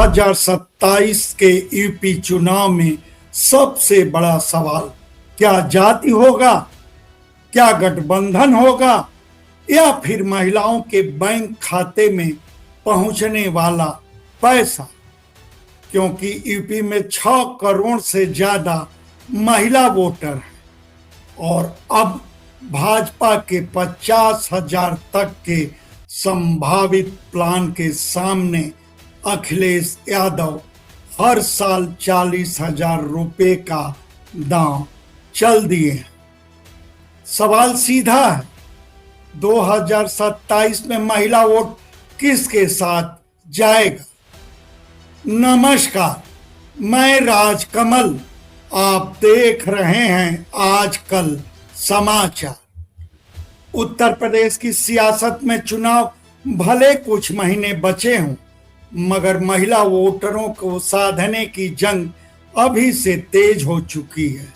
2027 के यूपी चुनाव में सबसे बड़ा सवाल क्या जाति होगा, क्या गठबंधन होगा या फिर महिलाओं के बैंक खाते में पहुंचने वाला पैसा। क्योंकि यूपी में 6 करोड़ से ज्यादा महिला वोटर हैं और अब भाजपा के 50,000 तक के संभावित प्लान के सामने अखिलेश यादव हर साल 40,000 रुपए का दांव चल दिए हैं। सवाल सीधा है, 2027 में महिला वोट किसके साथ जाएगा? नमस्कार, मैं राजकमल, आप देख रहे हैं आजकल समाचार। उत्तर प्रदेश की सियासत में चुनाव भले कुछ महीने बचे हों, मगर महिला वोटरों को साधने की जंग अभी से तेज हो चुकी है।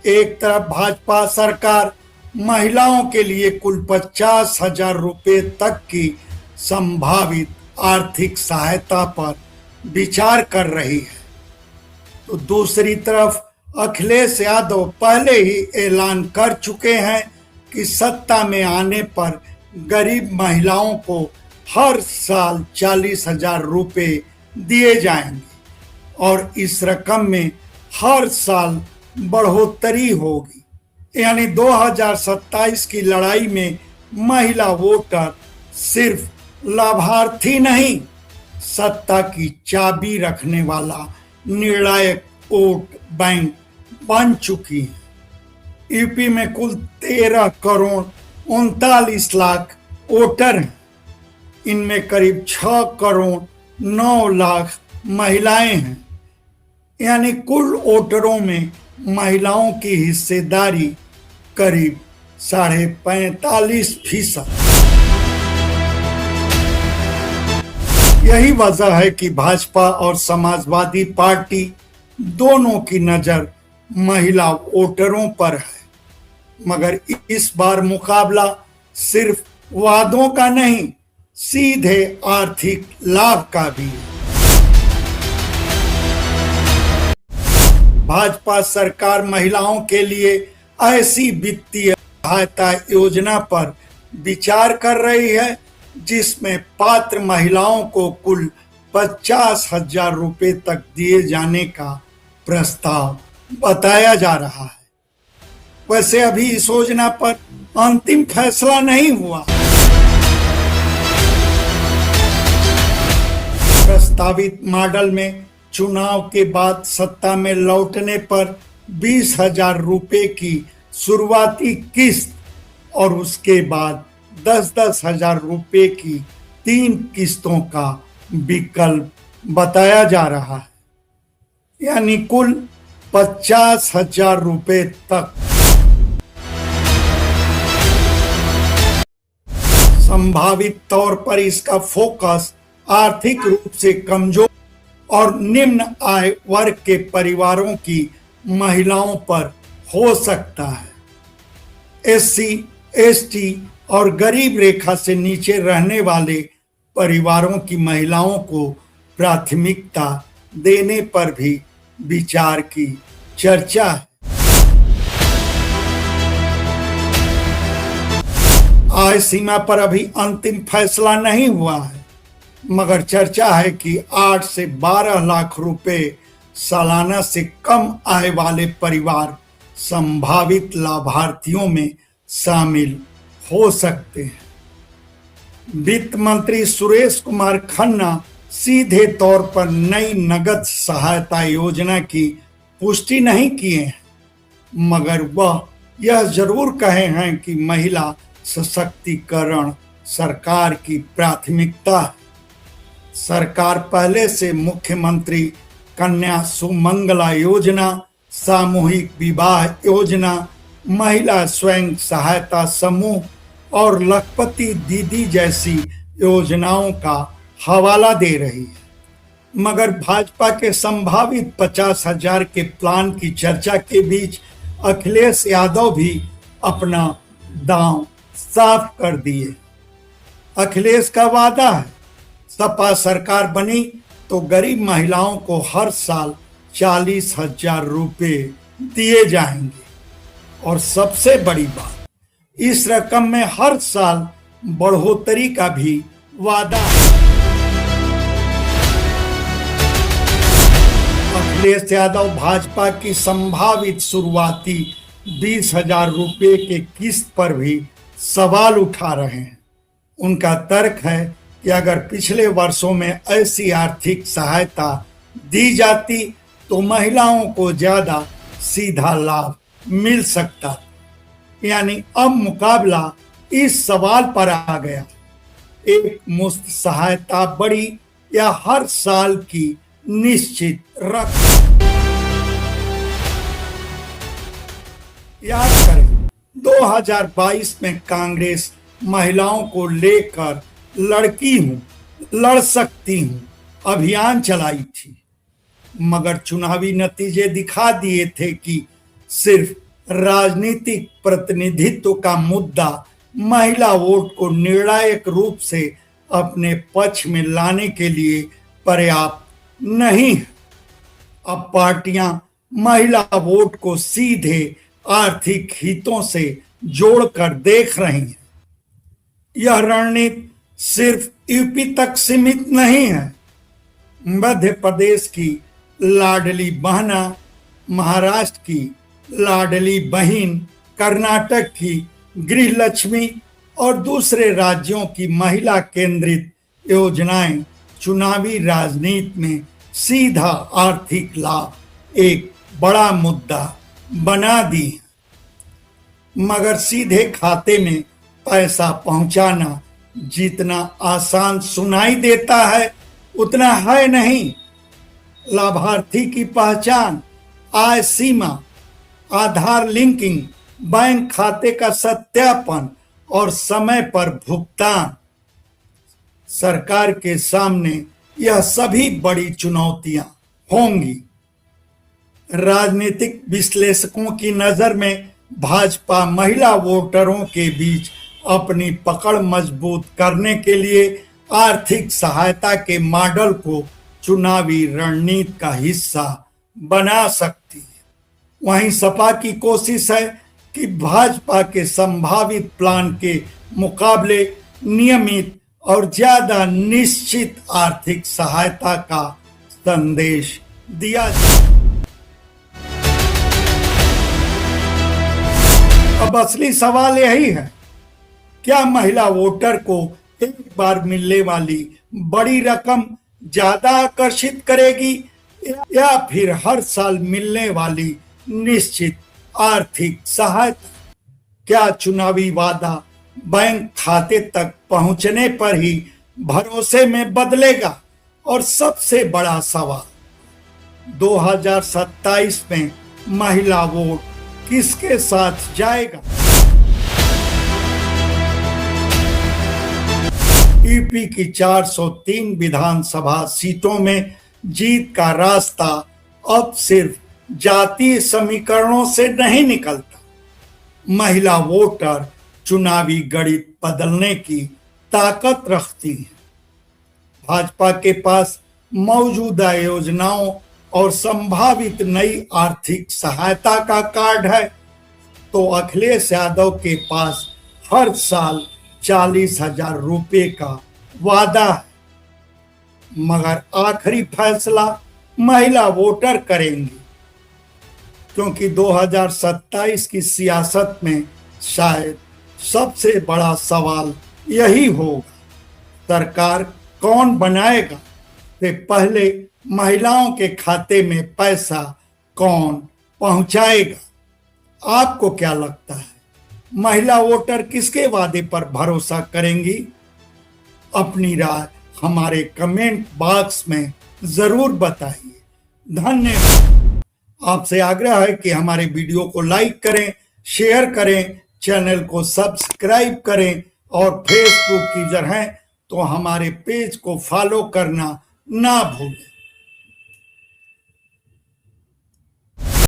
एक तरफ भाजपा सरकार महिलाओं के लिए कुल 50,000 रुपए तक की संभावित आर्थिक सहायता पर विचार कर रही है, तो दूसरी तरफ अखिलेश यादव पहले ही ऐलान कर चुके हैं कि सत्ता में आने पर गरीब महिलाओं को हर साल 40,000 रुपए दिए जाएंगे और इस रकम में हर साल बढ़ोतरी होगी। यानी 2027 की लड़ाई में महिला वोटर सिर्फ लाभार्थी नहीं, सत्ता की चाबी रखने वाला निर्णायक वोट बैंक बन चुकी है। यूपी में कुल 13 करोड़ 39 लाख वोटर हैं। इनमें करीब 6 करोड़ 9 लाख महिलाएं हैं। यानी कुल वोटरों में महिलाओं की हिस्सेदारी करीब 45.5%। यही वजह है कि भाजपा और समाजवादी पार्टी दोनों की नजर महिला वोटरों पर है, मगर इस बार मुकाबला सिर्फ वादों का नहीं, सीधे आर्थिक लाभ का भी है। भाजपा सरकार महिलाओं के लिए ऐसी वित्तीय सहायता योजना पर विचार कर रही है जिसमें पात्र महिलाओं को कुल 50,000 रुपए तक दिए जाने का प्रस्ताव बताया जा रहा है। वैसे अभी इस योजना पर अंतिम फैसला नहीं हुआ। प्रस्तावित मॉडल में चुनाव के बाद सत्ता में लौटने पर 20,000 रुपए की शुरुआती किस्त और उसके बाद 10,000 रुपए की 3 किस्तों का विकल्प बताया जा रहा है। यानी कुल 50,000 रुपए तक। संभावित तौर पर इसका फोकस आर्थिक रूप से कमजोर और निम्न आय वर्ग के परिवारों की महिलाओं पर हो सकता है। एससी, एसटी और गरीब रेखा से नीचे रहने वाले परिवारों की महिलाओं को प्राथमिकता देने पर भी विचार की चर्चा है। आय सीमा पर अभी अंतिम फैसला नहीं हुआ है, मगर चर्चा है कि 8 से 12 लाख रुपए सालाना से कम आय वाले परिवार संभावित लाभार्थियों में शामिल हो सकते हैं। वित्त मंत्री सुरेश कुमार खन्ना सीधे तौर पर नई नगद सहायता योजना की पुष्टि नहीं किए हैं, मगर वह यह जरूर कहे हैं कि महिला सशक्तिकरण सरकार की प्राथमिकता है। सरकार पहले से मुख्यमंत्री कन्या सुमंगला योजना, सामूहिक विवाह योजना, महिला स्वयं सहायता समूह और लखपति दीदी जैसी योजनाओं का हवाला दे रही है। मगर भाजपा के संभावित 50,000 के प्लान की चर्चा के बीच अखिलेश यादव भी अपना दांव साफ कर दिए। अखिलेश का वादा है, सपा सरकार बनी तो गरीब महिलाओं को हर साल 40,000 रुपये दिए जाएंगे। और सबसे बड़ी बात, इस रकम में हर साल बढ़ोतरी का भी वादा है। अखिलेश यादव भाजपा की संभावित शुरुआती 20,000 रुपये के किस्त पर भी सवाल उठा रहे हैं। उनका तर्क है कि अगर पिछले वर्षों में ऐसी आर्थिक सहायता दी जाती तो महिलाओं को ज्यादा सीधा लाभ मिल सकता। यानी अब मुकाबला इस सवाल पर आ गया, एक मुश्त सहायता बड़ी या हर साल की निश्चित रकम। याद करें, 2022 में कांग्रेस महिलाओं को लेकर लड़की हूं, लड़ सकती हूं अभियान चलाई थी, मगर चुनावी नतीजे दिखा दिए थे कि सिर्फ राजनीतिक प्रतिनिधित्व का मुद्दा महिला वोट को निर्णायक रूप से अपने पक्ष में लाने के लिए पर्याप्त नहीं है। अब पार्टियां महिला वोट को सीधे आर्थिक हितों से जोड़कर देख रही हैं। यह रणनीति सिर्फ यूपी तक सीमित नहीं है। मध्य प्रदेश की लाडली बहना, महाराष्ट्र की लाडली बहन, कर्नाटक की गृह लक्ष्मी और दूसरे राज्यों की महिला केंद्रित योजनाएं चुनावी राजनीति में सीधा आर्थिक लाभ एक बड़ा मुद्दा बना दी। मगर सीधे खाते में पैसा पहुंचाना जितना आसान सुनाई देता है उतना है नहीं। लाभार्थी की पहचान, आय सीमा, आधार लिंकिंग, बैंक खाते का सत्यापन और समय पर भुगतान, सरकार के सामने यह सभी बड़ी चुनौतियां होंगी। राजनीतिक विश्लेषकों की नजर में भाजपा महिला वोटरों के बीच अपनी पकड़ मजबूत करने के लिए आर्थिक सहायता के मॉडल को चुनावी रणनीति का हिस्सा बना सकती है। वहीं सपा की कोशिश है कि भाजपा के संभावित प्लान के मुकाबले नियमित और ज्यादा निश्चित आर्थिक सहायता का संदेश दिया जाए। अब असली सवाल यही है, क्या महिला वोटर को एक बार मिलने वाली बड़ी रकम ज्यादा आकर्षित करेगी या फिर हर साल मिलने वाली निश्चित आर्थिक सहायता? क्या चुनावी वादा बैंक खाते तक पहुंचने पर ही भरोसे में बदलेगा? और सबसे बड़ा सवाल, 2027 में महिला वोट किसके साथ जाएगा? यूपी की 403 विधानसभा सीटों में जीत का रास्ता अब सिर्फ जातीय समीकरणों से नहीं निकलता। महिला वोटर चुनावी गणित बदलने की ताकत रखती है। भाजपा के पास मौजूदा योजनाओं और संभावित नई आर्थिक सहायता का कार्ड है, तो अखिलेश यादव के पास हर साल 40,000 रुपये का वादा है। मगर आखिरी फैसला महिला वोटर करेंगी, क्योंकि 2027 की सियासत में शायद सबसे बड़ा सवाल यही होगा, सरकार कौन बनाएगा से पहले महिलाओं के खाते में पैसा कौन पहुंचाएगा? आपको क्या लगता है, महिला वोटर किसके वादे पर भरोसा करेंगी? अपनी राय हमारे कमेंट बॉक्स में जरूर बताइए। धन्यवाद। आपसे आग्रह है कि हमारे वीडियो को लाइक करें, शेयर करें, चैनल को सब्सक्राइब करें और फेसबुक यूजर हैं तो हमारे पेज को फॉलो करना ना भूलें।